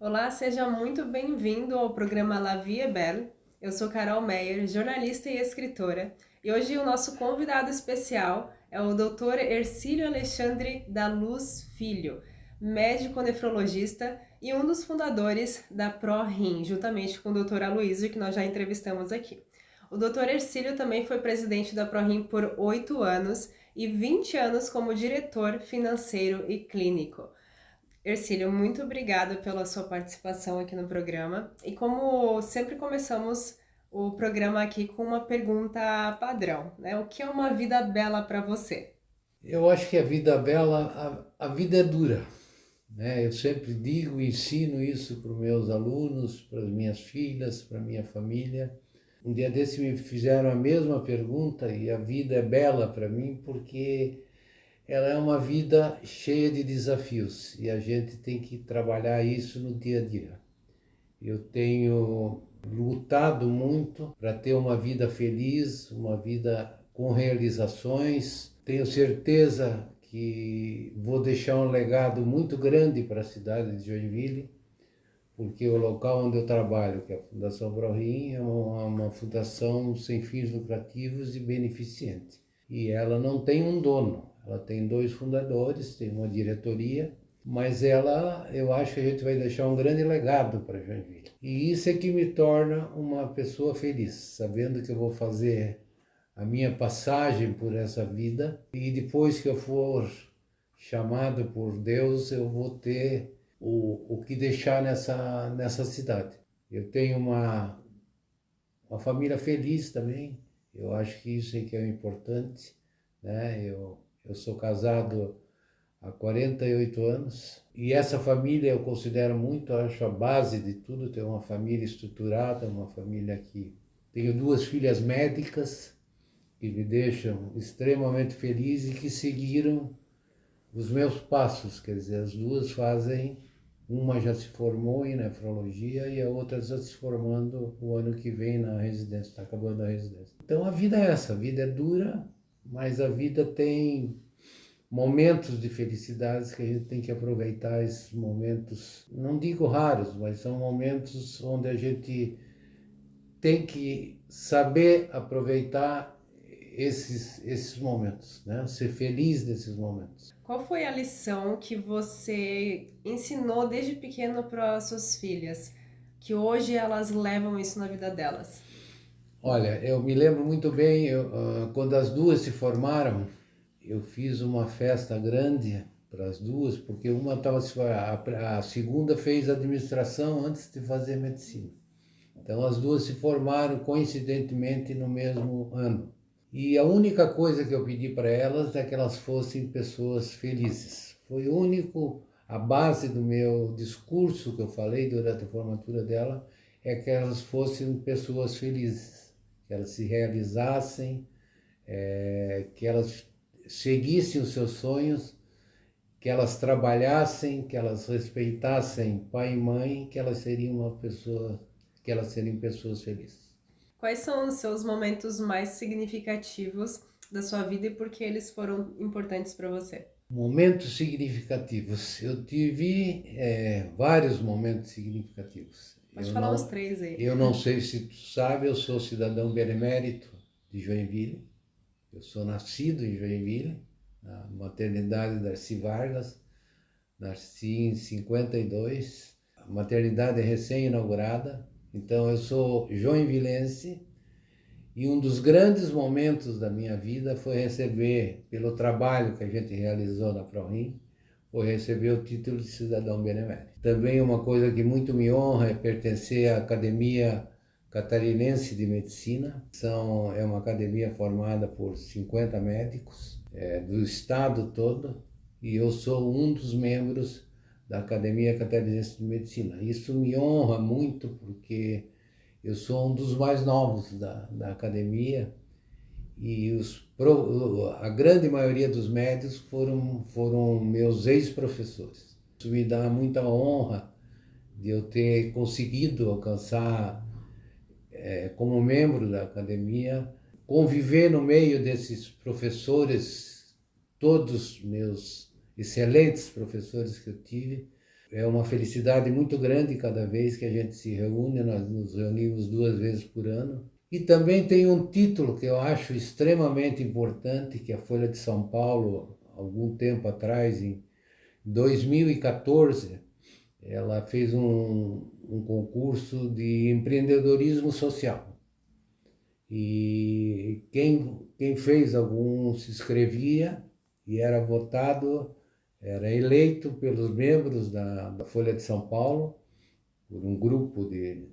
Olá, seja muito bem-vindo ao programa La Vie est Belle. Eu sou Carol Meyer, jornalista e escritora, e hoje o nosso convidado especial é o Dr. Hercílio Alexandre da Luz Filho, médico nefrologista e um dos fundadores da ProRim, juntamente com o Dr. Aloysio, que nós já entrevistamos aqui. O Dr. Hercílio também foi presidente da ProRim por 8 anos e 20 anos como diretor financeiro e clínico. Hercílio, muito obrigada pela sua participação aqui no programa. E como sempre começamos o programa aqui com uma pergunta padrão, né? O que é uma vida bela para você? Eu acho que a vida bela, a vida é dura, né? Eu sempre digo e ensino isso para os meus alunos, para as minhas filhas, para a minha família. Um dia desse me fizeram a mesma pergunta e a vida é bela para mim porque ela é uma vida cheia de desafios e a gente tem que trabalhar isso no dia a dia. Eu tenho lutado muito para ter uma vida feliz, uma vida com realizações. Tenho certeza que vou deixar um legado muito grande para a cidade de Joinville, porque o local onde eu trabalho, que é a Fundação Brorim, é uma fundação sem fins lucrativos e beneficente. E ela não tem um dono, ela tem dois fundadores, tem uma diretoria, mas ela, eu acho que a gente vai deixar um grande legado para Joinville. E isso é que me torna uma pessoa feliz, sabendo que eu vou fazer a minha passagem por essa vida e depois que eu for chamado por Deus, eu vou ter o que deixar nessa cidade. Eu tenho uma família feliz também, eu acho que isso é que é o importante, né? Eu sou casado há 48 anos e essa família eu considero muito, acho a base de tudo, ter uma família estruturada, uma família que... Tenho duas filhas médicas que me deixam extremamente feliz e que seguiram os meus passos, quer dizer, as duas fazem, uma já se formou em nefrologia e a outra já se formando o ano que vem na residência, está acabando a residência. Então a vida é essa, a vida é dura, mas a vida tem momentos de felicidades que a gente tem que aproveitar esses momentos, não digo raros, mas são momentos onde a gente tem que saber aproveitar esses momentos, né? Ser feliz nesses momentos. Qual foi a lição que você ensinou desde pequeno para suas filhas, que hoje elas levam isso na vida delas? Olha, eu me lembro muito bem, quando as duas se formaram, eu fiz uma festa grande para as duas, porque uma estava, a segunda fez administração antes de fazer medicina. Então as duas se formaram coincidentemente no mesmo ano. E a única coisa que eu pedi para elas é que elas fossem pessoas felizes. Foi o único, a base do meu discurso que eu falei durante a formatura dela, é que elas fossem pessoas felizes, que elas se realizassem, que elas seguissem os seus sonhos, que elas trabalhassem, que elas respeitassem pai e mãe, que elas seriam uma pessoa, que elas seriam pessoas felizes. Quais são os seus momentos mais significativos da sua vida e por que eles foram importantes para você? Momentos significativos. Eu tive vários momentos significativos. Pode falar uns três aí. Eu não sei se tu sabe, eu sou cidadão benemérito de Joinville. Eu sou nascido em Joinville, na maternidade Darcy Vargas. Nasci em 52. A maternidade é recém-inaugurada. Então eu sou joinvilense. E um dos grandes momentos da minha vida foi receber, pelo trabalho que a gente realizou na ProRim, foi receber o título de cidadão benemérito. Também uma coisa que muito me honra é pertencer à Academia Catarinense de Medicina. É uma academia formada por 50 médicos do estado todo e eu sou um dos membros da Academia Catarinense de Medicina. Isso me honra muito porque eu sou um dos mais novos da academia e a grande maioria dos médicos foram meus ex-professores. Isso me dá muita honra de eu ter conseguido alcançar, como membro da academia, conviver no meio desses professores, todos meus excelentes professores que eu tive, É uma felicidade muito grande cada vez que a gente se reúne, nós nos reunimos 2 vezes por ano. E também tem um título que eu acho extremamente importante, que a Folha de São Paulo, algum tempo atrás, em 2014, ela fez um concurso de empreendedorismo social. E quem fez algum se inscrevia e era votado, era eleito pelos membros da Folha de São Paulo, por um grupo de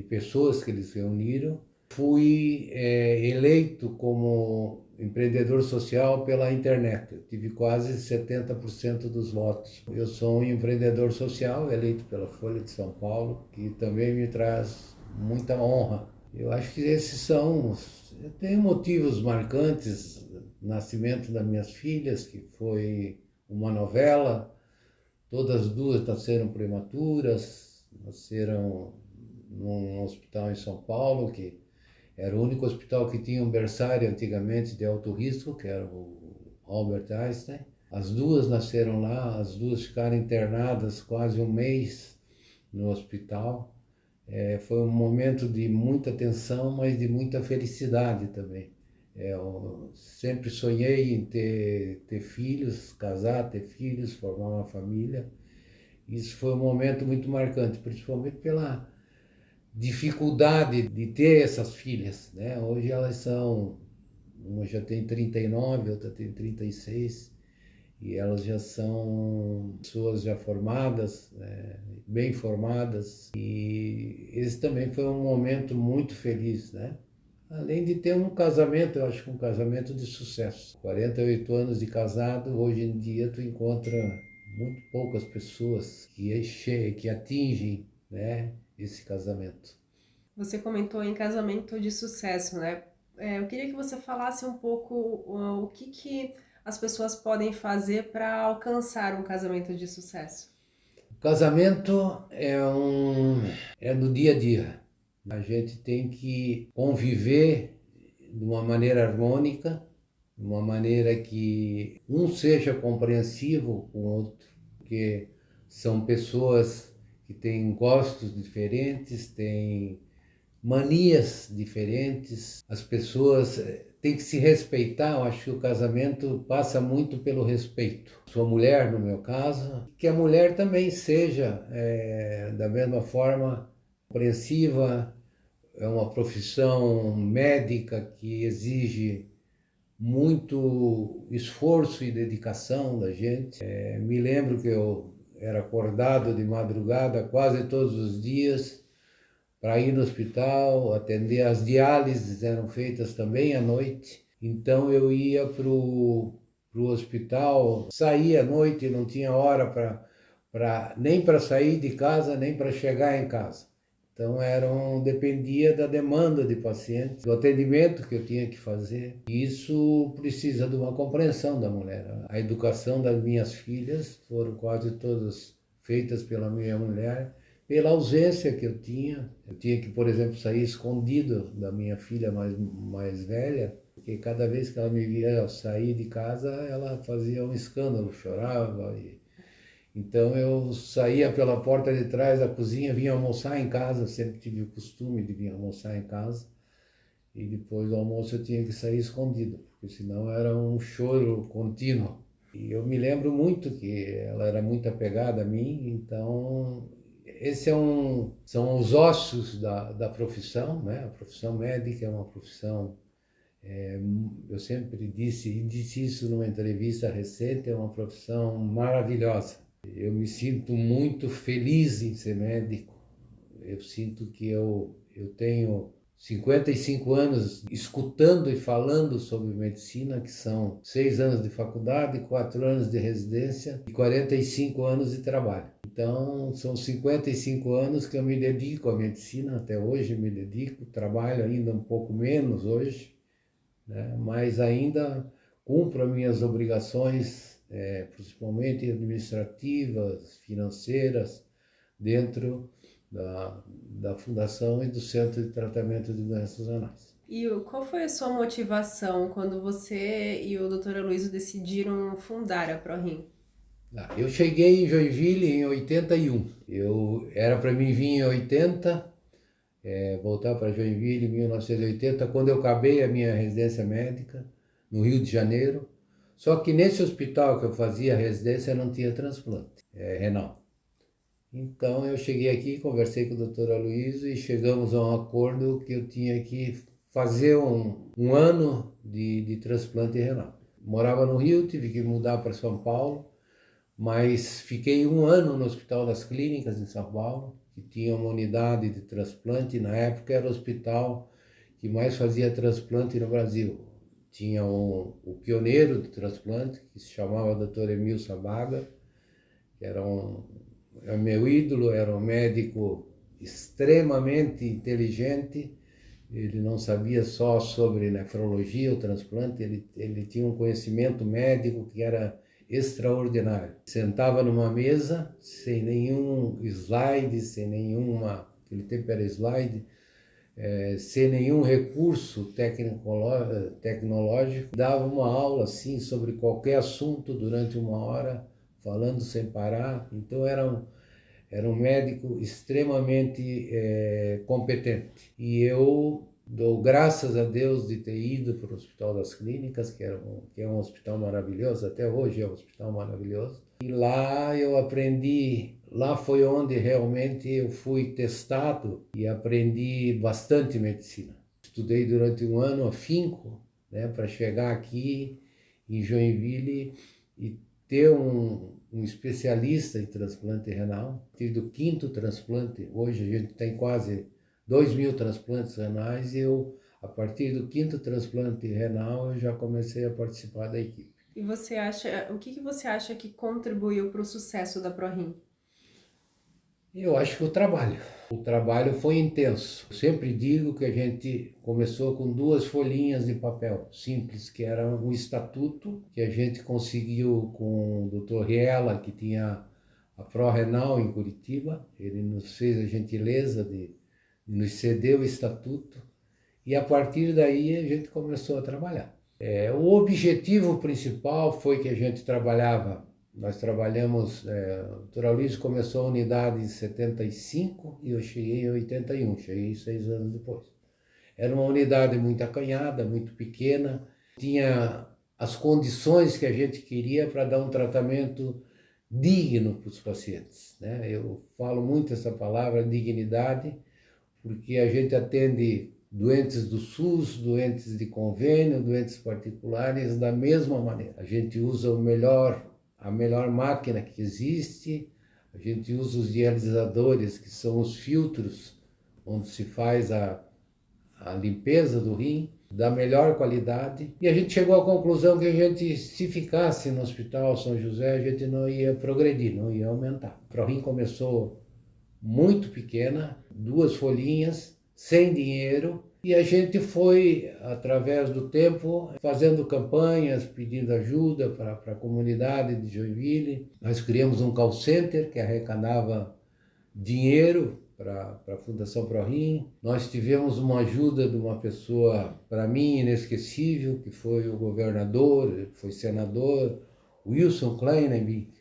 pessoas que eles reuniram. Fui eleito como empreendedor social pela internet. Eu tive quase 70% dos votos. Eu sou um empreendedor social eleito pela Folha de São Paulo, que também me traz muita honra. Eu acho que esses são... Eu tenho motivos marcantes. O nascimento das minhas filhas, que foi uma novela. Todas as duas nasceram prematuras, nasceram num hospital em São Paulo, que era o único hospital que tinha um berçário antigamente de alto risco, que era o Albert Einstein. As duas nasceram lá, as duas ficaram internadas quase um mês no hospital. Foi um momento de muita tensão, mas de muita felicidade também. Eu sempre sonhei em ter filhos, casar, ter filhos, formar uma família. Isso foi um momento muito marcante, principalmente pela dificuldade de ter essas filhas, né? Hoje elas são, uma já tem 39, outra tem 36, e elas já são pessoas já formadas, né? Bem formadas, e esse também foi um momento muito feliz, né? Além de ter um casamento, eu acho que um casamento de sucesso. 48 anos de casado, hoje em dia tu encontra muito poucas pessoas que atingem, né, esse casamento. Você comentou em casamento de sucesso, né? Eu queria que você falasse um pouco o que as pessoas podem fazer para alcançar um casamento de sucesso. O casamento é no dia a dia. A gente tem que conviver de uma maneira harmônica, de uma maneira que um seja compreensivo com o outro, porque são pessoas que têm gostos diferentes, têm manias diferentes, as pessoas têm que se respeitar. Eu acho que o casamento passa muito pelo respeito. Sua mulher, no meu caso, que a mulher também seja da mesma forma compreensiva. É uma profissão médica que exige muito esforço e dedicação da gente. Me lembro que eu era acordado de madrugada quase todos os dias para ir no hospital, atender. As diálises eram feitas também à noite, então eu ia para o hospital, saía à noite, não tinha hora nem para sair de casa, nem para chegar em casa. Então dependia da demanda de pacientes, do atendimento que eu tinha que fazer. E isso precisa de uma compreensão da mulher. A educação das minhas filhas foram quase todas feitas pela minha mulher, pela ausência que eu tinha. Eu tinha que, por exemplo, sair escondido da minha filha mais velha, porque cada vez que ela me via sair de casa, ela fazia um escândalo, chorava. Então eu saía pela porta de trás da cozinha, vinha almoçar em casa, eu sempre tive o costume de vir almoçar em casa, e depois do almoço eu tinha que sair escondido, porque senão era um choro contínuo. E eu me lembro muito que ela era muito apegada a mim, então são os ossos da profissão, né? A profissão médica é uma profissão, eu sempre disse isso numa entrevista recente, é uma profissão maravilhosa. Eu me sinto muito feliz em ser médico. Eu sinto que eu tenho 55 anos escutando e falando sobre medicina, que são 6 anos de faculdade, 4 anos de residência e 45 anos de trabalho. Então, são 55 anos que eu me dedico à medicina, até hoje me dedico, trabalho ainda um pouco menos hoje, né? Mas ainda cumpro as minhas obrigações, principalmente administrativas, financeiras, dentro da Fundação e do Centro de Tratamento de Doenças Renais. E qual foi a sua motivação quando você e o Dr. Aloysio decidiram fundar a ProRim? Eu cheguei em Joinville em 81. Eu era para mim vir em 80, voltar para Joinville em 1980, quando eu acabei a minha residência médica no Rio de Janeiro. Só que nesse hospital que eu fazia a residência não tinha transplante renal. Então eu cheguei aqui, conversei com o Dr. Aloysio e chegamos a um acordo que eu tinha que fazer um ano de transplante renal. Morava no Rio, tive que mudar para São Paulo, mas fiquei um ano no Hospital das Clínicas em São Paulo, que tinha uma unidade de transplante. Na época era o hospital que mais fazia transplante no Brasil. Tinha o pioneiro de transplante, que se chamava Dr. Emil Sabaga, que era meu ídolo, era um médico extremamente inteligente. Ele não sabia só sobre nefrologia ou transplante, ele tinha um conhecimento médico que era extraordinário. Sentava numa mesa, sem nenhum slide, sem nenhuma, aquele tempo era slide, sem nenhum recurso tecnológico, dava uma aula assim sobre qualquer assunto durante uma hora, falando sem parar. Então era um médico extremamente competente. E eu dou graças a Deus de ter ido para o Hospital das Clínicas, que é um hospital maravilhoso, até hoje é um hospital maravilhoso. E lá eu aprendi, lá foi onde realmente eu fui testado e aprendi bastante medicina. Estudei durante um ano afinco, né, para chegar aqui em Joinville e ter um especialista em transplante renal. Tive do 5º transplante, hoje a gente tem quase 2.000 transplantes renais e a partir do 5º transplante renal, eu já comecei a participar da equipe. E o que você acha que contribuiu para o sucesso da ProRim? Eu acho que o trabalho foi intenso. Eu sempre digo que a gente começou com 2 folhinhas de papel simples, que era um estatuto que a gente conseguiu com o Dr. Riela, que tinha a ProRenal em Curitiba. Ele nos fez a gentileza de nos ceder o estatuto e a partir daí a gente começou a trabalhar. O objetivo principal foi que a gente nós trabalhamos, o Dr. Aloysio começou a unidade em 75 e eu cheguei em 81, cheguei 6 anos depois. Era uma unidade muito acanhada, muito pequena, tinha as condições que a gente queria para dar um tratamento digno para os pacientes, né? Eu falo muito essa palavra, dignidade, porque a gente atende doentes do SUS, doentes de convênio, doentes particulares da mesma maneira. A gente usa a melhor máquina que existe, a gente usa os dialisadores, que são os filtros onde se faz a limpeza do rim, da melhor qualidade. E a gente chegou à conclusão que se ficasse no Hospital São José, a gente não ia progredir, não ia aumentar. A ProRim começou muito pequena, 2 folhinhas, sem dinheiro, e a gente foi, através do tempo, fazendo campanhas, pedindo ajuda para a comunidade de Joinville. Nós criamos um call center que arrecadava dinheiro para a Fundação ProRim. Nós tivemos uma ajuda de uma pessoa, para mim, inesquecível, que foi o governador, foi senador, Wilson Kleinenbeck,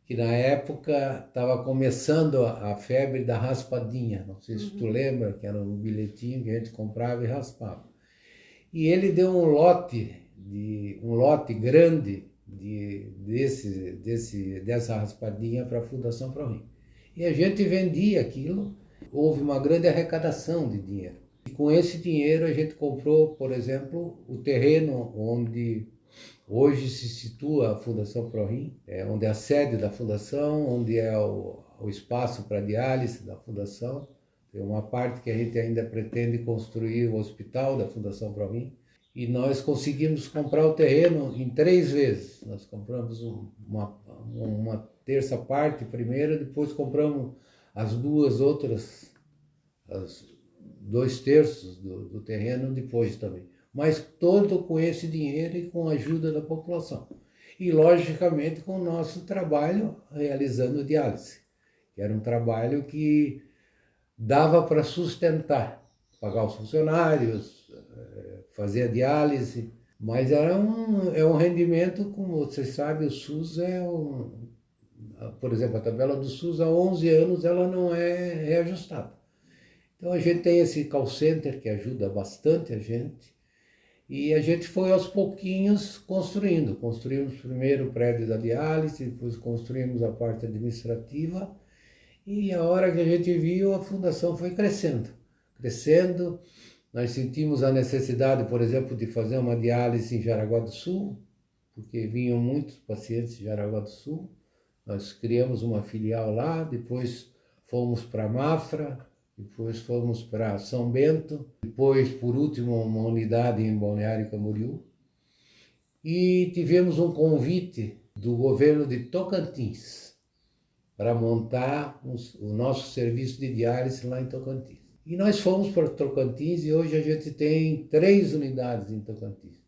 que na época estava começando a febre da raspadinha. Não sei se tu lembra, que era um bilhetinho que a gente comprava e raspava. E ele deu um lote grande dessa raspadinha para a Fundação ProRim. E a gente vendia aquilo, houve uma grande arrecadação de dinheiro. E com esse dinheiro a gente comprou, por exemplo, o terreno onde hoje se situa a Fundação ProRim, onde é a sede da Fundação, onde é o espaço para diálise da Fundação. Tem uma parte que a gente ainda pretende construir o hospital da Fundação ProRim. E nós conseguimos comprar o terreno em 3 vezes. Nós compramos uma terça parte primeiro, depois compramos as 2 outras, 2 terços do terreno depois também. Mas todo com esse dinheiro e com a ajuda da população. E, logicamente, com o nosso trabalho realizando diálise, que era um trabalho que dava para sustentar, pagar os funcionários, fazer a diálise, mas é um rendimento, como você sabe, o SUS Por exemplo, a tabela do SUS há 11 anos ela não é reajustada. Então a gente tem esse call center que ajuda bastante a gente e a gente foi aos pouquinhos construindo. Construímos primeiro o prédio da diálise, depois construímos a parte administrativa e a hora que a gente viu a fundação foi crescendo. Crescendo, nós sentimos a necessidade, por exemplo, de fazer uma diálise em Jaraguá do Sul, porque vinham muitos pacientes de Jaraguá do Sul. Nós criamos uma filial lá, depois fomos para Mafra, depois fomos para São Bento, depois, por último, uma unidade em Balneário Camboriú. E tivemos um convite do governo de Tocantins para montar o nosso serviço de diálise lá em Tocantins. E nós fomos para Tocantins e hoje a gente tem 3 unidades em Tocantins.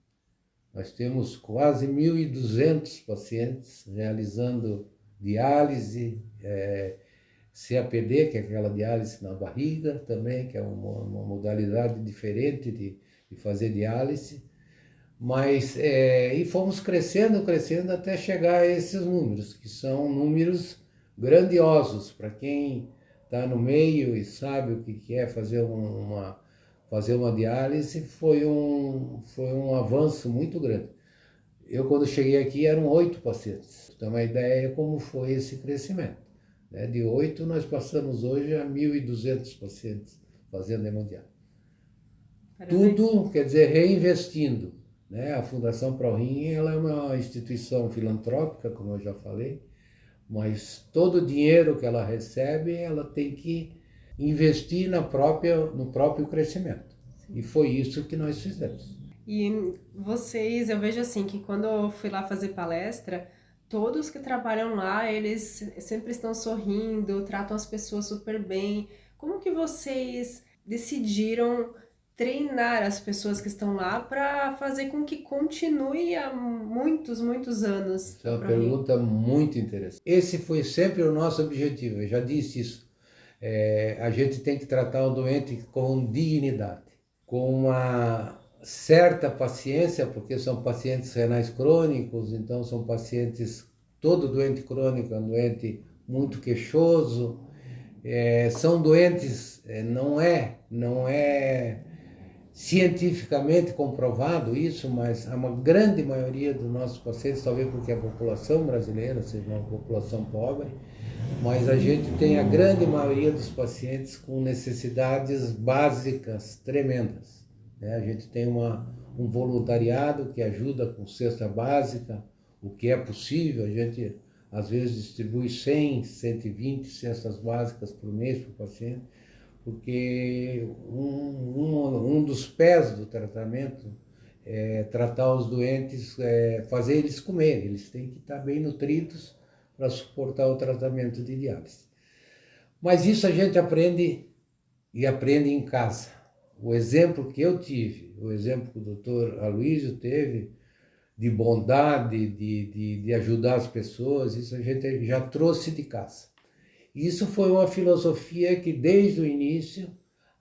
Nós temos quase 1.200 pacientes realizando diálise, CAPD, que é aquela diálise na barriga também, que é uma modalidade diferente de fazer diálise. Mas, e fomos crescendo até chegar a esses números, que são números grandiosos para quem está no meio e sabe o que é fazer uma diálise, foi um avanço muito grande. Eu, quando cheguei aqui, eram 8 pacientes. Para ter uma ideia como foi esse crescimento. De 8, nós passamos hoje a 1.200 pacientes fazendo hemodiálise. Tudo, quer dizer, reinvestindo. A Fundação ProRim, ela é uma instituição filantrópica, como eu já falei, mas todo o dinheiro que ela recebe, ela tem que investir no próprio crescimento. E foi isso que nós fizemos. E vocês, eu vejo assim, que quando eu fui lá fazer palestra, todos que trabalham lá, eles sempre estão sorrindo, tratam as pessoas super bem. Como que vocês decidiram treinar as pessoas que estão lá para fazer com que continue há muitos, muitos anos? Essa é uma pergunta muito interessante. Esse foi sempre o nosso objetivo, eu já disse isso. A gente tem que tratar o doente com dignidade, com uma certa paciência, porque são pacientes renais crônicos, então são pacientes, todo doente crônico é um doente muito queixoso, são doentes, não é cientificamente comprovado isso, mas a uma grande maioria dos nossos pacientes, talvez porque a população brasileira seja uma população pobre, mas a gente tem a grande maioria dos pacientes com necessidades básicas tremendas. A gente tem um voluntariado que ajuda com cesta básica, o que é possível, a gente às vezes distribui 100, 120 cestas básicas por mês para o paciente, porque um dos pés do tratamento é tratar os doentes, fazer eles comer, eles têm que estar bem nutridos para suportar o tratamento de diálise. Mas isso a gente aprende em casa. O exemplo que eu tive, o exemplo que o doutor Aloysio teve, de bondade, de ajudar as pessoas, isso a gente já trouxe de casa. Isso foi uma filosofia que desde o início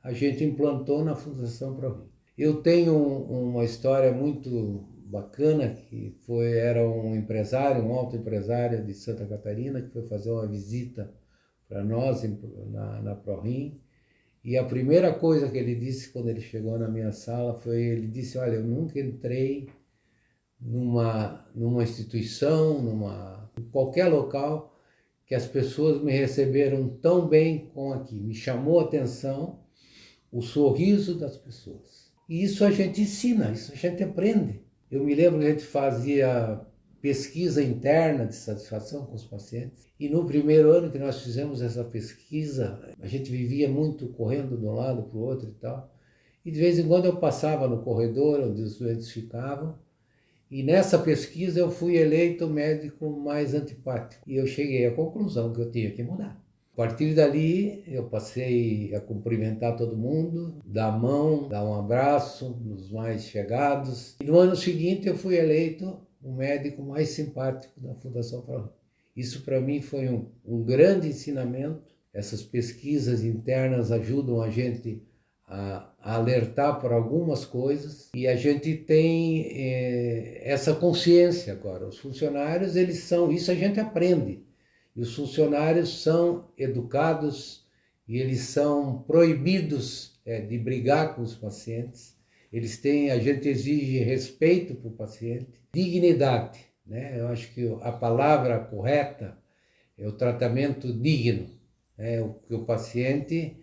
a gente implantou na Fundação ProRim. Eu tenho uma história muito bacana, que era um empresário, um alto empresário de Santa Catarina, que foi fazer uma visita para nós na ProRim. E a primeira coisa que ele disse quando ele chegou na minha sala ele disse, olha, eu nunca entrei numa instituição, em qualquer local, que as pessoas me receberam tão bem como aqui. Me chamou a atenção o sorriso das pessoas. E isso a gente ensina, isso a gente aprende. Eu me lembro que a gente fazia pesquisa interna de satisfação com os pacientes. E no primeiro ano que nós fizemos essa pesquisa, a gente vivia muito correndo de um lado para o outro e tal. E de vez em quando eu passava no corredor onde os doentes ficavam. E nessa pesquisa eu fui eleito o médico mais antipático. E eu cheguei à conclusão que eu tinha que mudar. A partir dali eu passei a cumprimentar todo mundo, dar a mão, dar um abraço nos mais chegados. E no ano seguinte eu fui eleito o médico mais simpático da Fundação ProRim. Isso para mim foi um grande ensinamento. Essas pesquisas internas ajudam a gente a alertar por algumas coisas e a gente tem essa consciência agora. Os funcionários, isso a gente aprende. E os funcionários são educados e eles são proibidos de brigar com os pacientes. A gente exige respeito para o paciente, dignidade, né? Eu acho que a palavra correta é o tratamento digno, né? O paciente,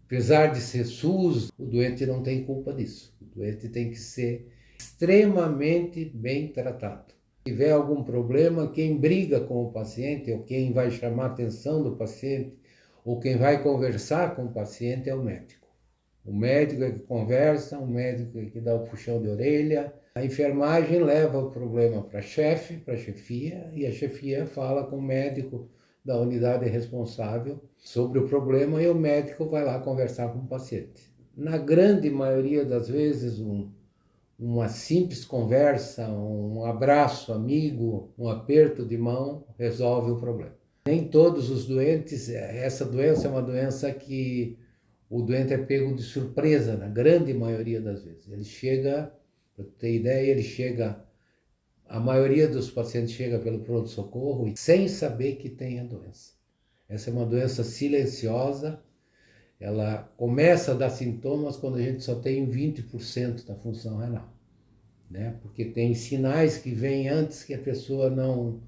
apesar de ser SUS, o doente não tem culpa disso. O doente tem que ser extremamente bem tratado. Se tiver algum problema, quem briga com o paciente, ou quem vai chamar a atenção do paciente, ou quem vai conversar com o paciente é o médico. O médico é que conversa, o médico é que dá o puxão de orelha. A enfermagem leva o problema para a chefia, e a chefia fala com o médico da unidade responsável sobre o problema e o médico vai lá conversar com o paciente. Na grande maioria das vezes, uma simples conversa, um abraço amigo, um aperto de mão resolve o problema. Nem todos os doentes, essa doença é uma doença que o doente é pego de surpresa, na grande maioria das vezes. Ele chega, para ter ideia, a maioria dos pacientes chega pelo pronto-socorro sem saber que tem a doença. Essa é uma doença silenciosa, ela começa a dar sintomas quando a gente só tem 20% da função renal, né? Porque tem sinais que vêm antes que a pessoa não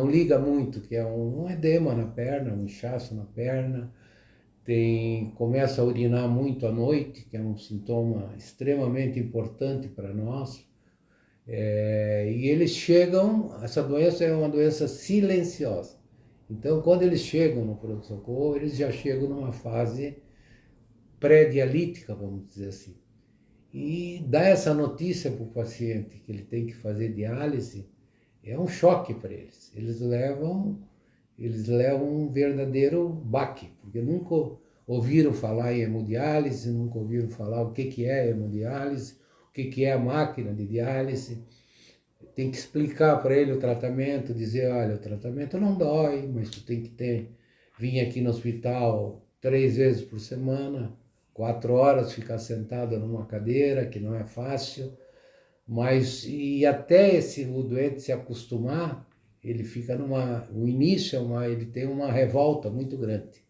liga muito, que é um edema na perna, um inchaço na perna, começa a urinar muito à noite, que é um sintoma extremamente importante para nós. E eles chegam, essa doença é uma doença silenciosa. Então, quando eles chegam no pronto-socorro, eles já chegam numa fase pré-dialítica, vamos dizer assim. E dar essa notícia para o paciente que ele tem que fazer diálise é um choque para eles. Eles levam um verdadeiro baque, porque nunca ouviram falar em hemodiálise, nunca ouviram falar o que é hemodiálise, o que é a máquina de diálise. Tem que explicar para ele o tratamento, dizer, olha, o tratamento não dói, mas tu tem que vir aqui no hospital 3 vezes por semana, 4 horas, ficar sentado numa cadeira, que não é fácil, mas e até o doente se acostumar, ele fica o início ele tem uma revolta muito grande.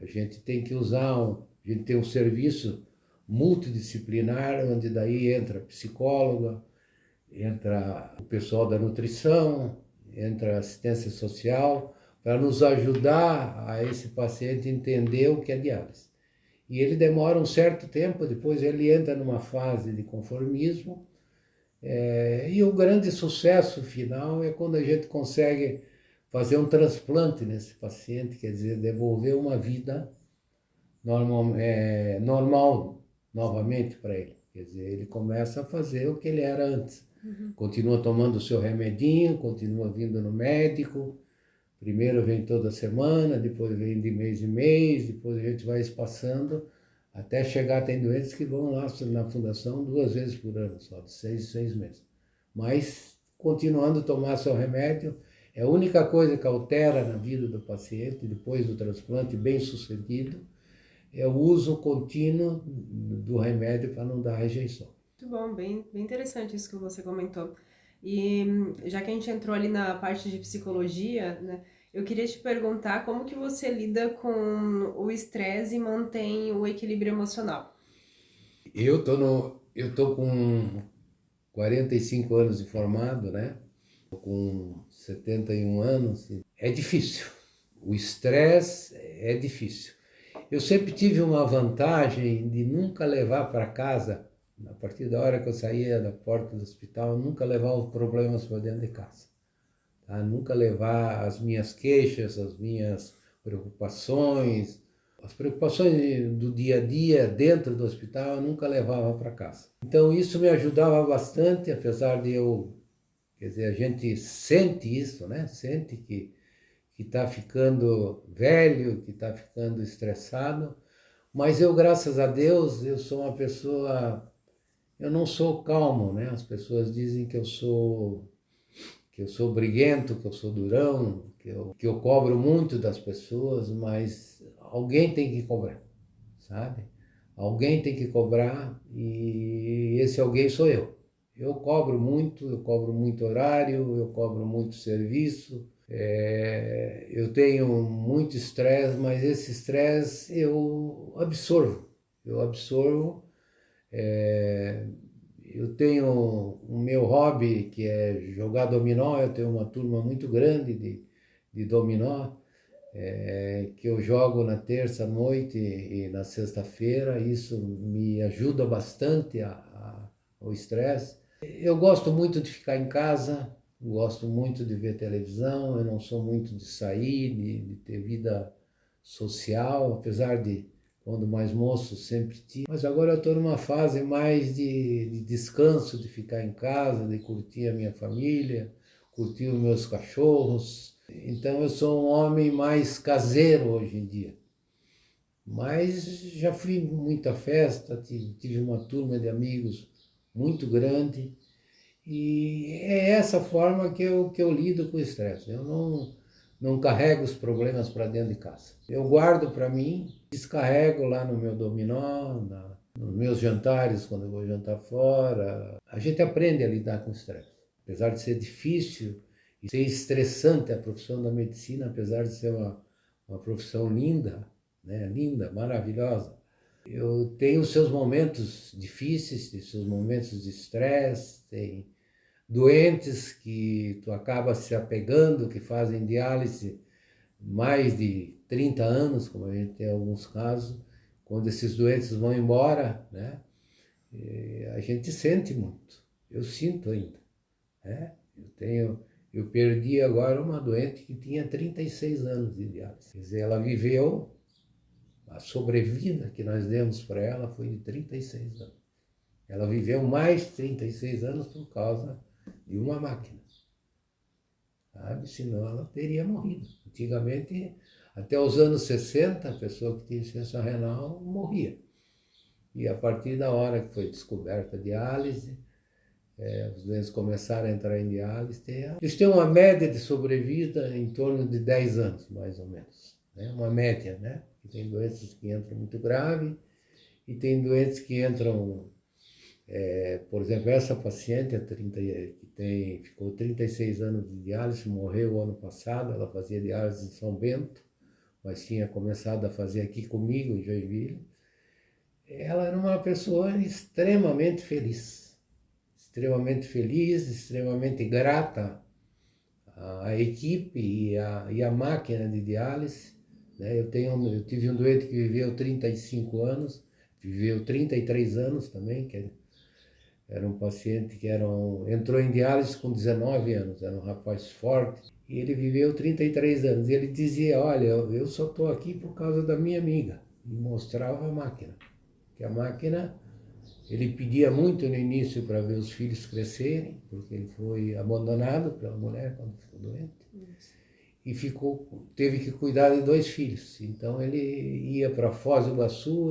A gente tem que a gente tem um serviço multidisciplinar, onde daí entra psicóloga, entra o pessoal da nutrição, entra a assistência social, para nos ajudar a esse paciente entender o que é diálise. E ele demora um certo tempo, depois ele entra numa fase de conformismo, e o grande sucesso final é quando a gente consegue fazer um transplante nesse paciente, quer dizer, devolver uma vida normal novamente para ele. Quer dizer, ele começa a fazer o que ele era antes. Continua tomando o seu remedinho, continua vindo no médico. Primeiro vem toda semana, depois vem de mês em mês, depois a gente vai espaçando, até chegar, tem doentes que vão lá na fundação 2 vezes por ano, só de 6 em 6 meses. Mas, continuando a tomar seu remédio, é a única coisa que altera na vida do paciente, depois do transplante bem sucedido, é o uso contínuo do remédio para não dar rejeição. Muito bom, bem interessante isso que você comentou. E já que a gente entrou ali na parte de psicologia, né, eu queria te perguntar como que você lida com o estresse e mantém o equilíbrio emocional. Eu tô com 45 anos de formado, né? Tô com 71 anos. É difícil. O estresse é difícil. Eu sempre tive uma vantagem de nunca levar para casa, a partir da hora que eu saía da porta do hospital, nunca levar os problemas para dentro de casa. Tá? Nunca levar as minhas queixas, as minhas preocupações, as preocupações do dia a dia dentro do hospital, eu nunca levava para casa. Então isso me ajudava bastante, apesar de quer dizer, a gente sente isso, né? Sente que está ficando velho, que está ficando estressado, mas eu, graças a Deus, eu sou uma pessoa, eu não sou calmo, né? As pessoas dizem que eu sou briguento, que eu sou durão, que eu cobro muito das pessoas, mas alguém tem que cobrar, sabe? Alguém tem que cobrar e esse alguém sou eu. Eu cobro muito horário, eu cobro muito serviço, Eu tenho muito estresse, mas esse estresse eu absorvo. Eu absorvo. é, eu tenho o meu hobby, que é jogar dominó. Eu tenho uma turma muito grande de dominó, que eu jogo na terça à noite e na sexta-feira. Isso me ajuda bastante ao estresse. Eu gosto muito de ficar em casa, gosto muito de ver televisão. Eu não sou muito de sair, de ter vida social, apesar de, quando mais moço, sempre tive. Mas agora eu estou numa fase mais de descanso, de ficar em casa, de curtir a minha família, curtir os meus cachorros. Então eu sou um homem mais caseiro hoje em dia. Mas já fui em muita festa, tive uma turma de amigos muito grande. E é essa forma que eu lido com o estresse. Eu não carrego os problemas para dentro de casa. Eu guardo para mim, descarrego lá no meu dominó, nos meus jantares, quando eu vou jantar fora. A gente aprende a lidar com o estresse. Apesar de ser difícil e ser estressante a profissão da medicina, apesar de ser uma profissão linda, né? Linda, maravilhosa. Eu tenho os seus momentos difíceis, os seus momentos de estresse, tem doentes que tu acaba se apegando, que fazem diálise mais de 30 anos, como a gente tem alguns casos. Quando esses doentes vão embora, né, a gente sente muito. Eu sinto ainda, né? Eu perdi agora uma doente que tinha 36 anos de diálise. Quer dizer, ela viveu, a sobrevida que nós demos para ela foi de 36 anos. Ela viveu mais 36 anos por causa de uma máquina, sabe? Senão ela teria morrido. Antigamente, até os anos 60, a pessoa que tinha insuficiência renal morria. E a partir da hora que foi descoberta a diálise, os doentes começaram a entrar em diálise. Eles têm uma média de sobrevida em torno de 10 anos, mais ou menos. Né? Uma média, né? E tem doenças que entram muito grave e tem doentes que entram... por exemplo, essa paciente ficou 36 anos de diálise, morreu ano passado. Ela fazia diálise em São Bento, mas tinha começado a fazer aqui comigo, em Joinville. Ela era uma pessoa extremamente feliz, extremamente grata à equipe e à máquina de diálise. Né? Eu tive um doente que viveu 35 anos, viveu 33 anos também, era um paciente que entrou em diálise com 19 anos, era um rapaz forte, e ele viveu 33 anos. E ele dizia, olha, eu só estou aqui por causa da minha amiga, e mostrava a máquina. Que a máquina, ele pedia muito no início para ver os filhos crescerem, porque ele foi abandonado pela mulher quando ficou doente. E teve que cuidar de 2 filhos. Então ele ia para Foz do Iguaçu,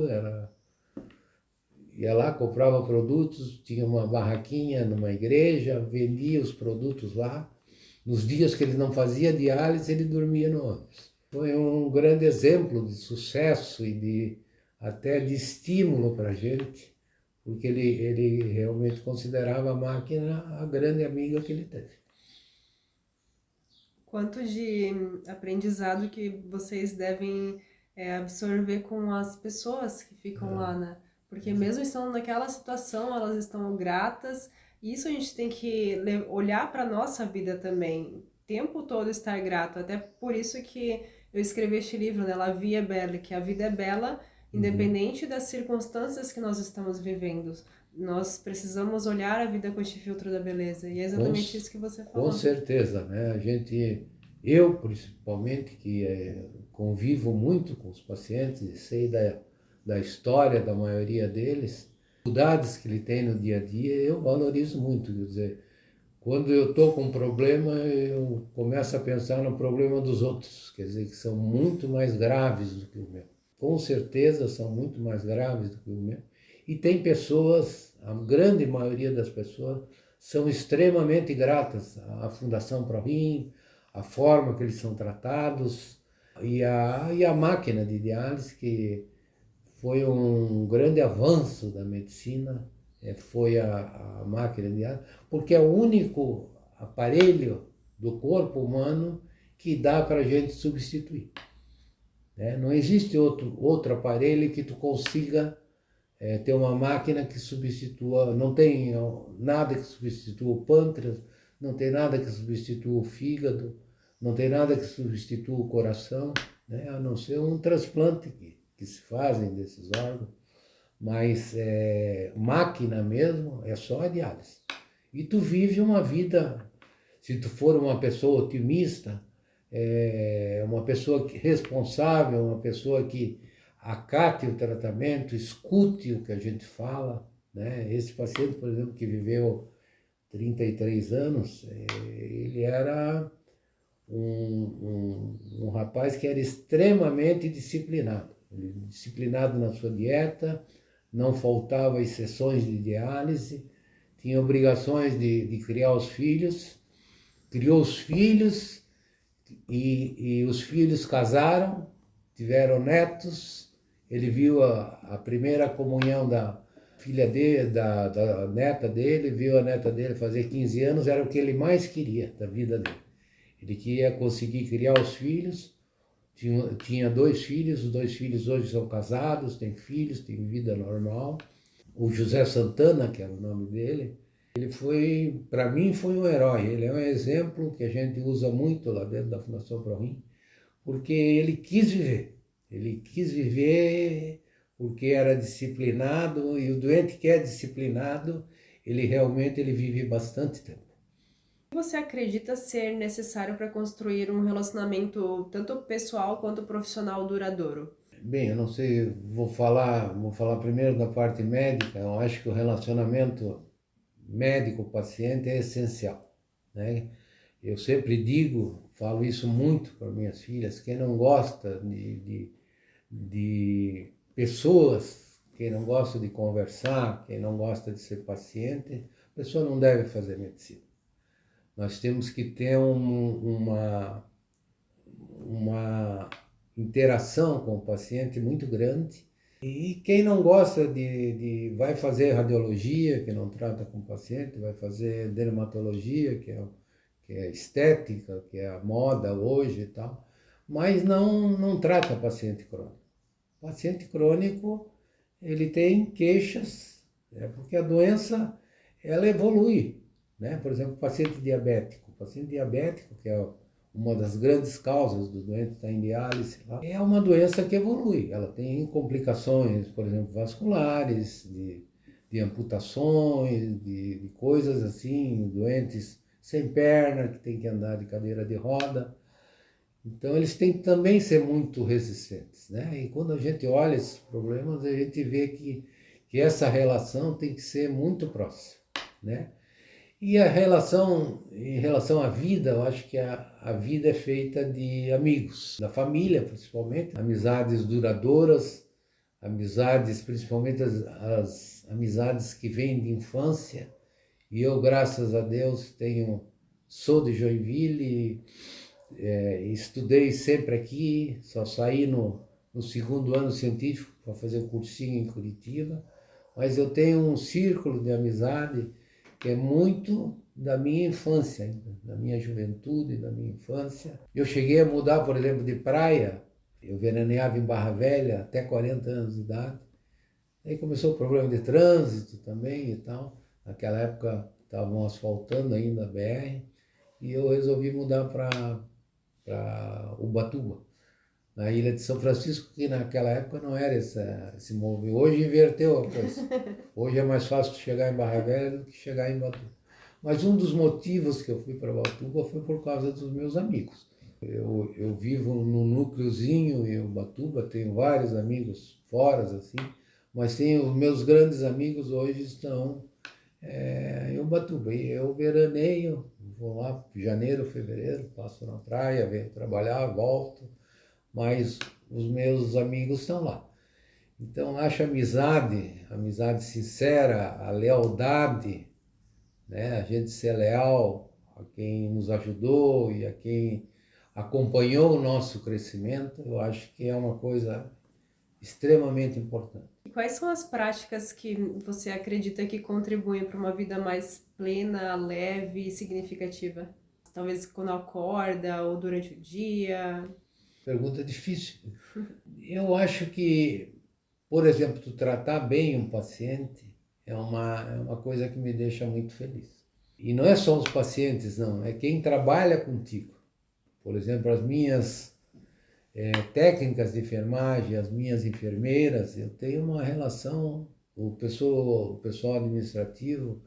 ia lá, comprava produtos, tinha uma barraquinha numa igreja, vendia os produtos lá. Nos dias que ele não fazia diálise, ele dormia no ônibus. Foi um grande exemplo de sucesso e até de estímulo para a gente, porque ele realmente considerava a máquina a grande amiga que ele teve. Quanto de aprendizado que vocês devem absorver com as pessoas que ficam lá, né? Porque mesmo estando naquela situação, elas estão gratas. E isso a gente tem que olhar para a nossa vida também. O tempo todo estar grato. Até por isso que eu escrevi este livro, né? La vie est belle, que a vida é bela, independente das circunstâncias que nós estamos vivendo. Nós precisamos olhar a vida com este filtro da beleza. E é exatamente isso que você falou. Com certeza, né? Eu principalmente, que convivo muito com os pacientes e sei da história da maioria deles, dificuldades que ele tem no dia a dia, eu valorizo muito. Quer dizer, quando eu estou com um problema, eu começo a pensar no problema dos outros, quer dizer, que são muito mais graves do que o meu. Com certeza são muito mais graves do que o meu. E tem pessoas, a grande maioria das pessoas, são extremamente gratas à Fundação ProRim, a forma que eles são tratados, e a máquina de diálise, que foi um grande avanço da medicina, foi a máquina de diálise, porque é o único aparelho do corpo humano que dá para a gente substituir. Né? Não existe outro aparelho que tu consiga ter uma máquina que substitua, não tem nada que substitua o pâncreas, não tem nada que substitua o fígado, não tem nada que substitua o coração, né? A não ser um transplante que se fazem desses órgãos, mas máquina mesmo é só a diálise. E tu vive uma vida, se tu for uma pessoa otimista, uma pessoa responsável, uma pessoa que acate o tratamento, escute o que a gente fala, né? Esse paciente, por exemplo, que viveu 33 anos, ele era um rapaz que era extremamente disciplinado. Disciplinado na sua dieta, não faltava as sessões de diálise, tinha obrigações de criar os filhos, criou os filhos e os filhos casaram, tiveram netos, ele viu a primeira comunhão da filha dele, da neta dele, viu a neta dele fazer 15 anos, era o que ele mais queria da vida dele. Ele queria conseguir criar os filhos, tinha 2 filhos, os 2 filhos hoje são casados, têm filhos, têm vida normal. O José Santana, que era o nome dele, ele foi, para mim, foi um herói. Ele é um exemplo que a gente usa muito lá dentro da Fundação ProRim, porque ele quis viver. Ele quis viver porque era disciplinado, e o doente que é disciplinado, ele realmente vive bastante tempo. O que você acredita ser necessário para construir um relacionamento tanto pessoal quanto profissional duradouro? Bem, eu não sei, vou falar primeiro da parte médica. Eu acho que o relacionamento médico-paciente é essencial, né? Eu sempre digo, falo isso muito para minhas filhas, quem não gosta de pessoas, quem não gosta de conversar, quem não gosta de ser paciente, a pessoa não deve fazer medicina. Nós temos que ter uma interação com o paciente muito grande. E quem não gosta vai fazer radiologia, que não trata com o paciente, vai fazer dermatologia, que é estética, que é a moda hoje e tal, mas não trata paciente crônico. O paciente crônico, ele tem queixas, porque a doença, ela evolui, né? Por exemplo, o paciente diabético, que é uma das grandes causas do doente estar em diálise, é uma doença que evolui. Ela tem complicações, por exemplo, vasculares, de amputações, de coisas assim, doentes sem perna, que tem que andar de cadeira de roda. Então, eles têm que também ser muito resistentes, né? E quando a gente olha esses problemas, a gente vê que essa relação tem que ser muito próxima, né? E em relação à vida, eu acho que a vida é feita de amigos, da família principalmente, amizades duradouras, amizades, principalmente as amizades que vêm de infância. E eu, graças a Deus, sou de Joinville, estudei sempre aqui, só saí no 2º ano científico para fazer um cursinho em Curitiba, mas eu tenho um círculo de amizade que é muito da minha infância ainda, da minha juventude, da minha infância. Eu cheguei a mudar, por exemplo, de praia, eu veraneava em Barra Velha até 40 anos de idade. Aí começou o problema de trânsito também e tal. Naquela época estavam asfaltando ainda a BR e eu resolvi mudar para Ubatuba, na ilha de São Francisco, que naquela época não era esse movimento. Hoje inverteu a coisa. Hoje é mais fácil chegar em Barra Velha do que chegar em Ubatuba. Mas um dos motivos que eu fui para Ubatuba foi por causa dos meus amigos. Eu vivo num núcleozinho em Ubatuba, tenho vários amigos fora, assim, mas os meus grandes amigos hoje estão em Ubatuba. E eu veraneio, vou lá em janeiro, fevereiro, passo na praia, venho trabalhar, volto, mas os meus amigos estão lá. Então, acho a amizade sincera, a lealdade, né? A gente ser leal a quem nos ajudou e a quem acompanhou o nosso crescimento, eu acho que é uma coisa extremamente importante. E quais são as práticas que você acredita que contribuem para uma vida mais plena, leve e significativa? talvez quando acorda ou durante o dia? Pergunta difícil. Eu acho que, por exemplo, tu tratar bem um paciente é uma coisa que me deixa muito feliz. E não é só os pacientes, não, é quem trabalha contigo. Por exemplo, as minhas técnicas de enfermagem, as minhas enfermeiras, eu tenho uma relação, o pessoal administrativo,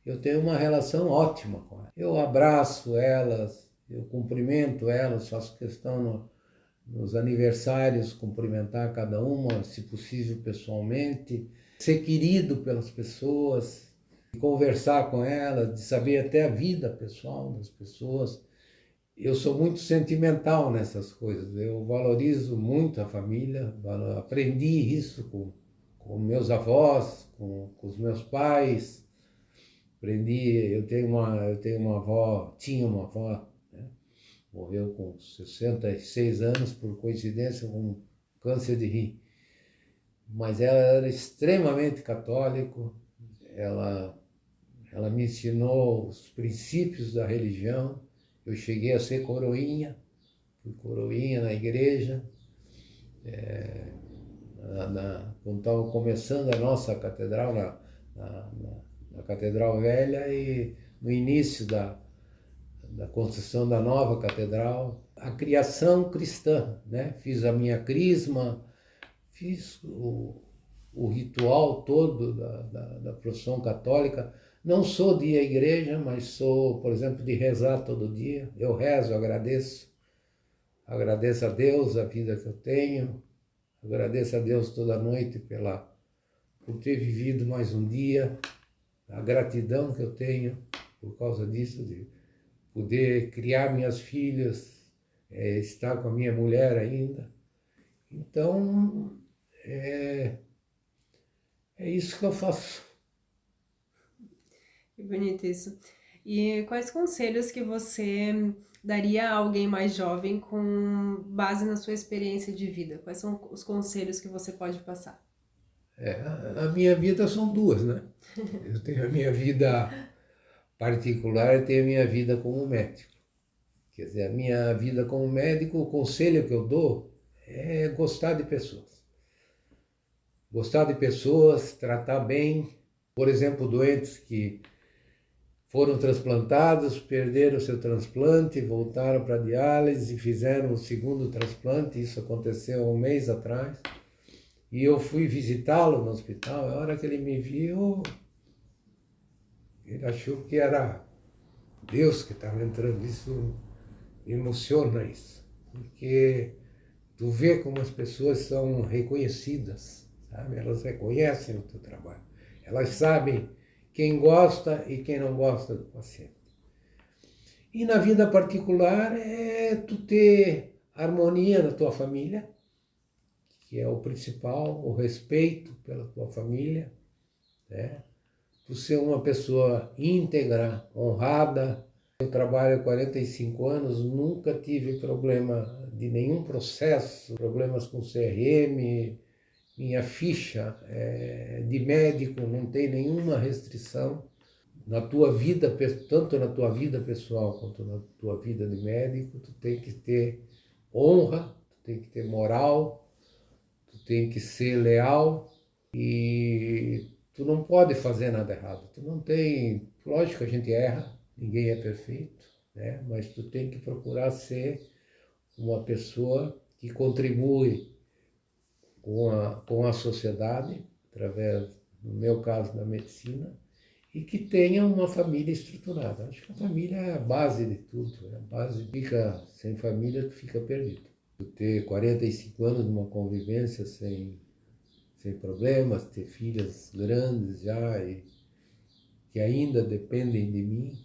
eu tenho uma relação ótima com elas. Eu abraço elas, eu cumprimento elas, faço questão nos aniversários cumprimentar cada uma, se possível pessoalmente, ser querido pelas pessoas, conversar com elas, de saber até a vida pessoal das pessoas. Eu sou muito sentimental nessas coisas, eu valorizo muito a família, aprendi isso com meus avós, com os meus pais, aprendi, eu tenho uma avó, tinha uma avó, né? Morreu com 66 anos, por coincidência, com câncer de rim. Mas ela era extremamente católica, ela me ensinou os princípios da religião. Eu cheguei a ser coroinha, fui coroinha na igreja, quando estava começando a nossa catedral, na Catedral Velha, e no início da construção da nova catedral, a criação cristã, né? Fiz a minha crisma, fiz o ritual todo da profissão católica. Não sou de ir à igreja, mas sou, por exemplo, de rezar todo dia. Eu rezo, agradeço a Deus a vida que eu tenho, agradeço a Deus toda noite por ter vivido mais um dia, a gratidão que eu tenho por causa disso, de poder criar minhas filhas, estar com a minha mulher ainda. Então, é isso que eu faço. Que bonito isso. E quais conselhos que você daria a alguém mais jovem com base na sua experiência de vida? Quais são os conselhos que você pode passar? A minha vida são duas, né? Eu tenho a minha vida particular e tenho a minha vida como médico. Quer dizer, a minha vida como médico, o conselho que eu dou é gostar de pessoas. Gostar de pessoas, tratar bem. Por exemplo, doentes que foram transplantados, perderam o seu transplante, voltaram para a diálise e fizeram o segundo transplante. Isso aconteceu há um mês atrás. E eu fui visitá-lo no hospital. A hora que ele me viu, ele achou que era Deus que estava entrando. Isso me emociona, isso. Porque tu vê como as pessoas são reconhecidas, sabe? Elas reconhecem o teu trabalho. Elas sabem quem gosta e quem não gosta do paciente. E na vida particular é tu ter harmonia na tua família, que é o principal, o respeito pela tua família, né? Tu ser uma pessoa íntegra, honrada. Eu trabalho há 45 anos, nunca tive problema de nenhum processo, problemas com CRM, minha ficha de médico não tem nenhuma restrição. Na tua vida, tanto na tua vida pessoal quanto na tua vida de médico, tu tem que ter honra, tu tem que ter moral, tu tem que ser leal e tu não pode fazer nada errado. Tu não tem, lógico que a gente erra, ninguém é perfeito, né? Mas tu tem que procurar ser uma pessoa que contribui com a sociedade, através, no meu caso, da medicina, e que tenha uma família estruturada. Acho que a família é a base de tudo. A base fica sem família, tu fica perdido. Tu ter 45 anos de uma convivência sem problemas, ter filhas grandes já e que ainda dependem de mim,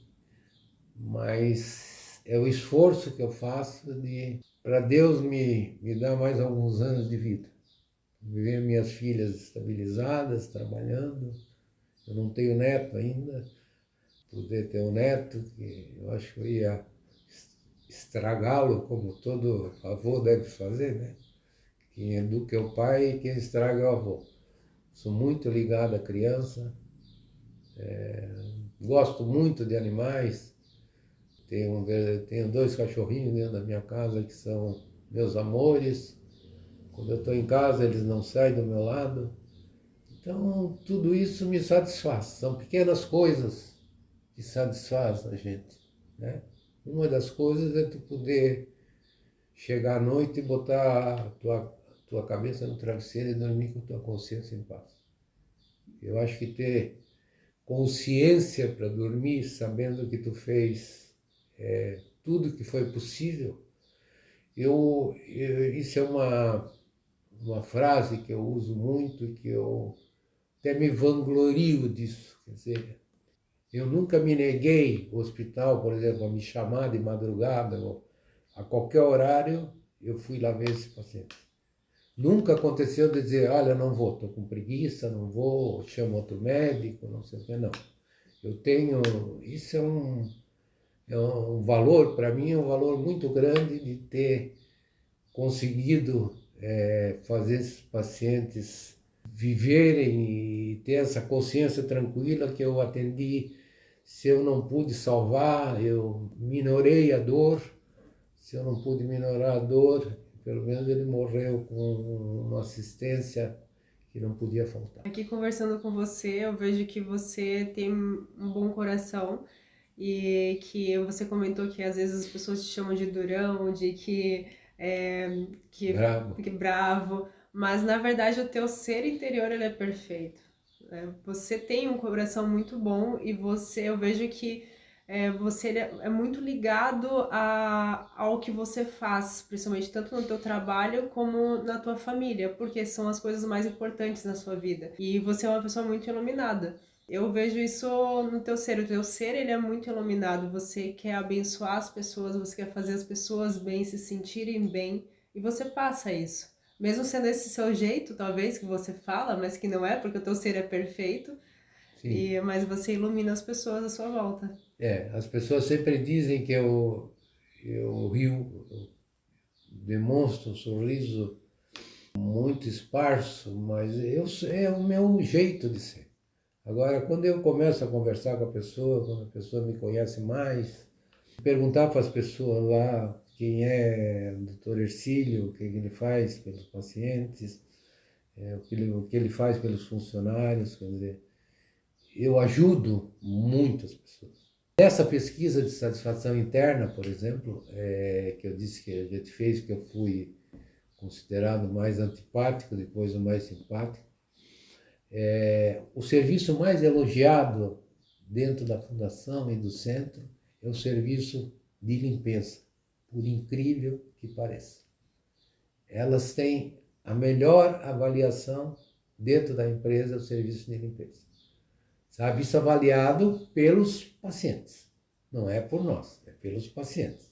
mas é o esforço que eu faço para Deus me dar mais alguns anos de vida. Ver minhas filhas estabilizadas, trabalhando. Eu não tenho neto ainda, poder ter um neto, que eu acho que eu ia estragá-lo, como todo avô deve fazer, né? Quem educa é o pai e quem estraga é o avô. Sou muito ligado à criança, gosto muito de animais, tenho 2 cachorrinhos dentro da minha casa que são meus amores. Quando eu estou em casa, eles não saem do meu lado. Então, tudo isso me satisfaz. São pequenas coisas que satisfazem a gente, né? Uma das coisas é tu poder chegar à noite e botar a tua cabeça no travesseiro e dormir com a tua consciência em paz. Eu acho que ter consciência para dormir, sabendo que tu fez tudo que foi possível, isso é uma frase que eu uso muito, que eu até me vanglorio disso. Quer dizer, eu nunca me neguei ao hospital, por exemplo, a me chamar de madrugada, ou a qualquer horário, eu fui lá ver esse paciente. Nunca aconteceu de dizer, olha, não vou, estou com preguiça, não vou, chamo outro médico, não sei o que, não. Eu tenho, isso é um valor, para mim é um valor muito grande de ter conseguido fazer esses pacientes viverem e ter essa consciência tranquila que eu atendi. Se eu não pude salvar, eu minorei a dor. Se eu não pude minorar a dor, pelo menos ele morreu com uma assistência que não podia faltar. Aqui conversando com você, eu vejo que você tem um bom coração e que você comentou que às vezes as pessoas te chamam de durão, de que bravo, mas na verdade o teu ser interior ele é perfeito. Você tem um coração muito bom e eu vejo que você é muito ligado ao que você faz, principalmente tanto no teu trabalho como na tua família, porque são as coisas mais importantes na sua vida. E você é uma pessoa muito iluminada. Eu vejo isso no teu ser. O teu ser, ele é muito iluminado. Você quer abençoar as pessoas, você quer fazer as pessoas bem, se sentirem bem, e você passa isso. Mesmo sendo esse seu jeito, talvez, que você fala, mas que não é, porque o teu ser é perfeito, mas você ilumina as pessoas à sua volta. As pessoas sempre dizem que eu rio, eu demonstro um sorriso muito esparso, mas é o meu jeito de ser. Agora, quando eu começo a conversar com a pessoa, quando a pessoa me conhece mais, perguntar para as pessoas lá quem é o Dr. Ercílio, o que ele faz pelos pacientes, o que ele faz pelos funcionários, quer dizer, eu ajudo muitas pessoas. Essa pesquisa de satisfação interna, por exemplo, que eu disse que a gente fez, que eu fui considerado mais antipático, depois o mais simpático, o serviço mais elogiado dentro da fundação e do centro é o serviço de limpeza, por incrível que pareça. Elas têm a melhor avaliação dentro da empresa, o serviço de limpeza. Sabe, isso avaliado pelos pacientes, não é por nós, é pelos pacientes.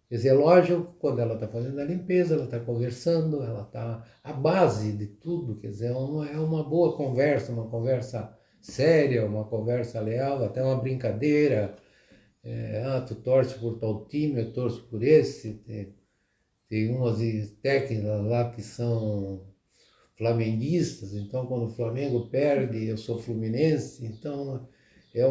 Quer dizer, lógico, quando ela está fazendo a limpeza, ela está conversando, ela está a base de tudo, quer dizer, é uma boa conversa, uma conversa séria, uma conversa leal, até uma brincadeira. Tu torce por tal time, eu torço por esse. Tem umas técnicas lá que são flamenguistas, então quando o Flamengo perde, eu sou fluminense, então é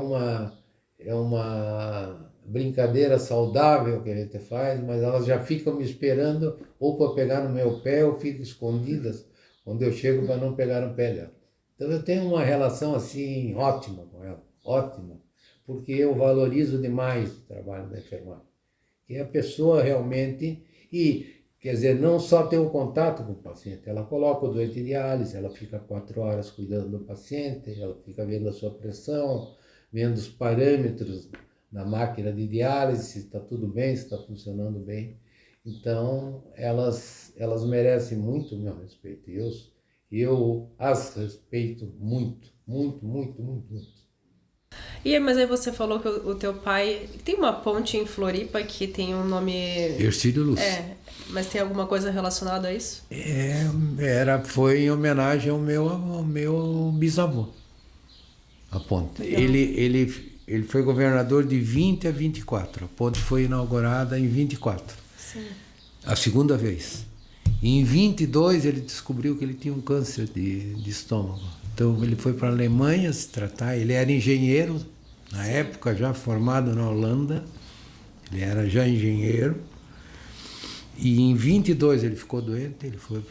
uma brincadeira saudável que a gente faz, mas elas já ficam me esperando ou para pegar no meu pé ou ficam escondidas quando eu chego para não pegar no pé dela. Então eu tenho uma relação assim ótima com ela, ótima, porque eu valorizo demais o trabalho da enfermagem, que é a pessoa realmente, quer dizer, não só ter o contato com o paciente, ela coloca o doente de diálise, ela fica 4 horas cuidando do paciente, ela fica vendo a sua pressão, vendo os parâmetros na máquina de diálise, se está tudo bem, se está funcionando bem. Então, elas merecem muito o meu respeito. Eu as respeito muito, muito, muito, muito, muito. Mas aí você falou que o teu pai... Tem uma ponte em Floripa que tem um nome... Ercílio Lúcio. Mas tem alguma coisa relacionada a isso? Foi em homenagem ao meu bisavô, a ponte. Ele foi governador de 20 a 24. A ponte foi inaugurada em 24. Sim. A segunda vez. E em 22 ele descobriu que ele tinha um câncer de estômago. Então ele foi para a Alemanha se tratar. Ele era engenheiro, na época já formado na Holanda. Ele era já engenheiro. E em 22 ele ficou doente, ele foi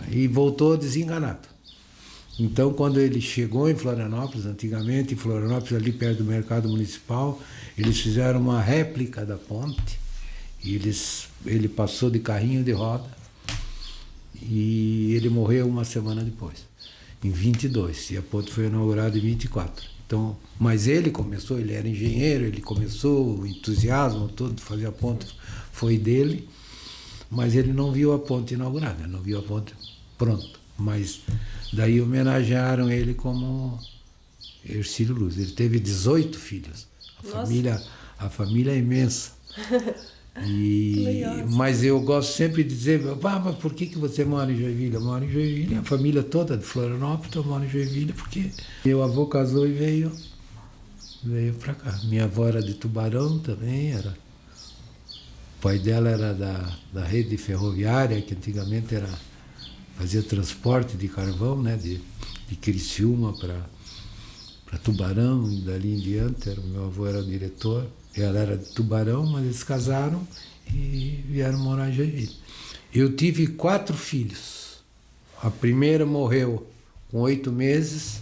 e voltou desenganado. Então, quando ele chegou em Florianópolis, antigamente, em Florianópolis, ali perto do mercado municipal, eles fizeram uma réplica da ponte. E ele passou de carrinho de roda e ele morreu uma semana depois, em 22. E a ponte foi inaugurada em 24. Então, mas ele era engenheiro, ele começou, o entusiasmo todo de fazer a ponte foi dele, mas ele não viu a ponte inaugurada, ele não viu a ponte pronta. Mas daí homenagearam ele como Hercílio Luz. Ele teve 18 filhos. A família é imensa. Mas eu gosto sempre de dizer, mas por que você mora em Joinville? Eu moro em Joinville, a família toda de Florianópolis, eu moro em Joinville porque meu avô casou e veio para cá. Minha avó era de Tubarão também, o pai dela era da rede ferroviária, que antigamente fazia transporte de carvão, né, de Criciúma para Tubarão e dali em diante. Meu avô era o diretor. Ela era de Tubarão, mas eles casaram e vieram morar em Joinville. Eu tive 4 filhos. A primeira morreu com 8 meses,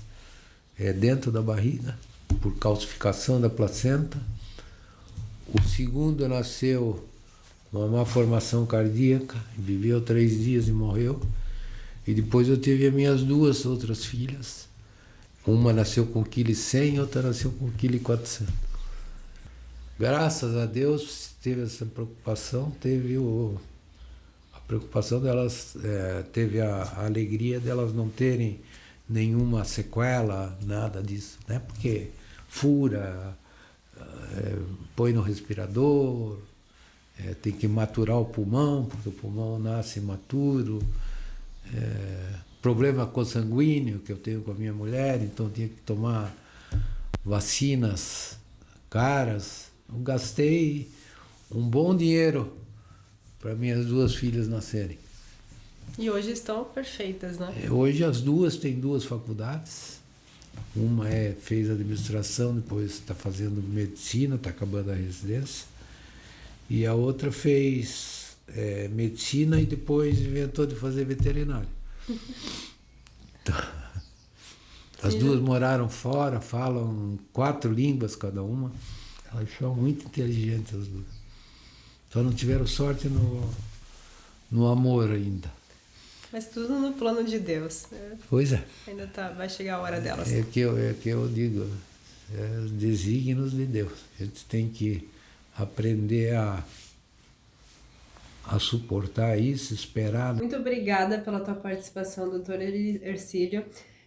dentro da barriga, por calcificação da placenta. O segundo nasceu com uma má formação cardíaca, viveu 3 dias e morreu. E depois eu tive as minhas 2 outras filhas. Uma nasceu com 1,1 kg, outra nasceu com 1,4 kg. Graças a Deus teve essa preocupação, a preocupação delas, teve a alegria delas não terem nenhuma sequela, nada disso, né? Porque fura, põe no respirador, tem que maturar o pulmão, porque o pulmão nasce imaturo, problema consanguíneo que eu tenho com a minha mulher, então tinha que tomar vacinas caras. Eu gastei um bom dinheiro para minhas 2 filhas nascerem. E hoje estão perfeitas, né? Hoje as 2 têm 2 faculdades. Uma fez administração, depois está fazendo medicina, está acabando a residência. E a outra fez medicina e depois inventou de fazer veterinário. Então, as 2 moraram fora, falam 4 línguas cada uma. Elas são muito inteligentes, as 2. Só não tiveram sorte no amor ainda. Mas tudo no plano de Deus. Pois é. Ainda vai chegar a hora delas. É que eu digo, os desígnios de Deus. A gente tem que aprender a suportar isso, esperar. Muito obrigada pela tua participação, doutor Hercílio.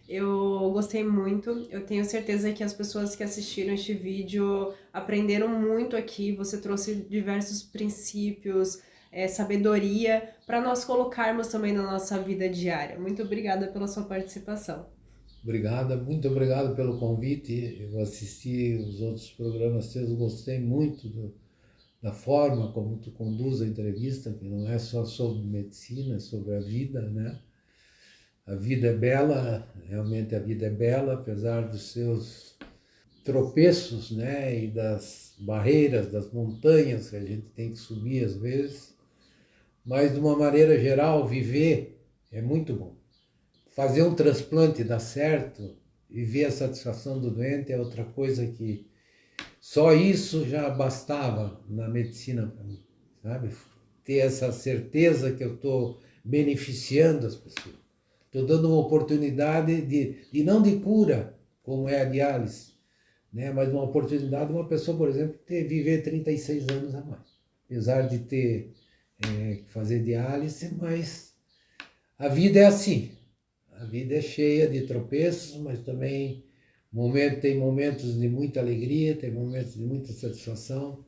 Eu gostei muito, eu tenho certeza que as pessoas que assistiram este vídeo aprenderam muito aqui. Você trouxe diversos princípios, sabedoria, para nós colocarmos também na nossa vida diária. Muito obrigada pela sua participação. Muito obrigado pelo convite. Eu assisti os outros programas teus, gostei muito da forma como tu conduz a entrevista, que não é só sobre medicina, é sobre a vida, né? A vida é bela, realmente a vida é bela, apesar dos seus tropeços, né, e das barreiras, das montanhas que a gente tem que subir às vezes. Mas, de uma maneira geral, viver é muito bom. Fazer um transplante dar certo e ver a satisfação do doente é outra coisa que só isso já bastava na medicina para mim, sabe? Ter essa certeza que eu estou beneficiando as pessoas. Estou dando uma oportunidade de não de cura, como é a diálise, né? Mas uma oportunidade de uma pessoa, por exemplo, viver 36 anos a mais. Apesar de ter que fazer diálise, mas a vida é assim. A vida é cheia de tropeços, mas também tem momentos de muita alegria, tem momentos de muita satisfação.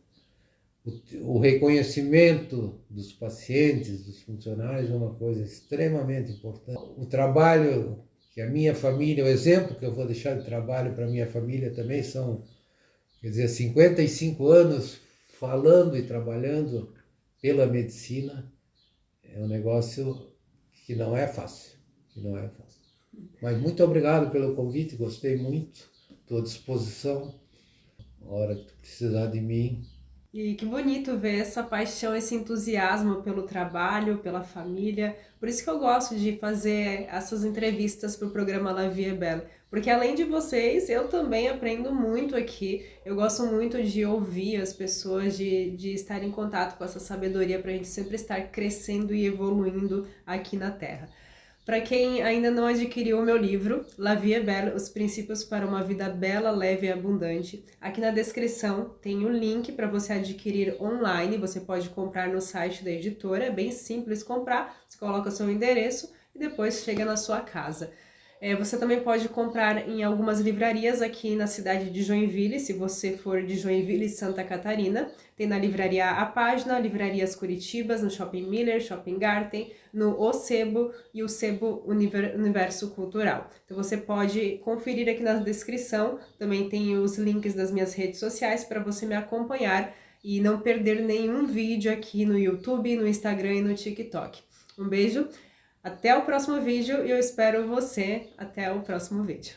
O reconhecimento dos pacientes, dos funcionários, é uma coisa extremamente importante. O trabalho que a minha família, o exemplo que eu vou deixar de trabalho para a minha família também são, 55 anos falando e trabalhando pela medicina. É um negócio que não é fácil, Mas muito obrigado pelo convite, gostei muito, estou à disposição. A hora que tu precisar de mim, E que bonito ver essa paixão, esse entusiasmo pelo trabalho, pela família. Por isso que eu gosto de fazer essas entrevistas para o programa La Vie est Belle. Porque além de vocês, eu também aprendo muito aqui. Eu gosto muito de ouvir as pessoas, de estar em contato com essa sabedoria para a gente sempre estar crescendo e evoluindo aqui na Terra. Para quem ainda não adquiriu o meu livro, La Vie est Belle, Os Princípios para uma Vida Bela, Leve e Abundante, aqui na descrição tem o link para você adquirir online, você pode comprar no site da editora, é bem simples comprar, você coloca seu endereço e depois chega na sua casa. Você também pode comprar em algumas livrarias aqui na cidade de Joinville, se você for de Joinville e Santa Catarina. Tem na livraria A Página, Livrarias Curitibas, no Shopping Miller, Shopping Garten, no O Sebo e o Sebo Universo Cultural. Então você pode conferir aqui na descrição, também tem os links das minhas redes sociais para você me acompanhar e não perder nenhum vídeo aqui no YouTube, no Instagram e no TikTok. Um beijo! Até o próximo vídeo e eu espero você até o próximo vídeo.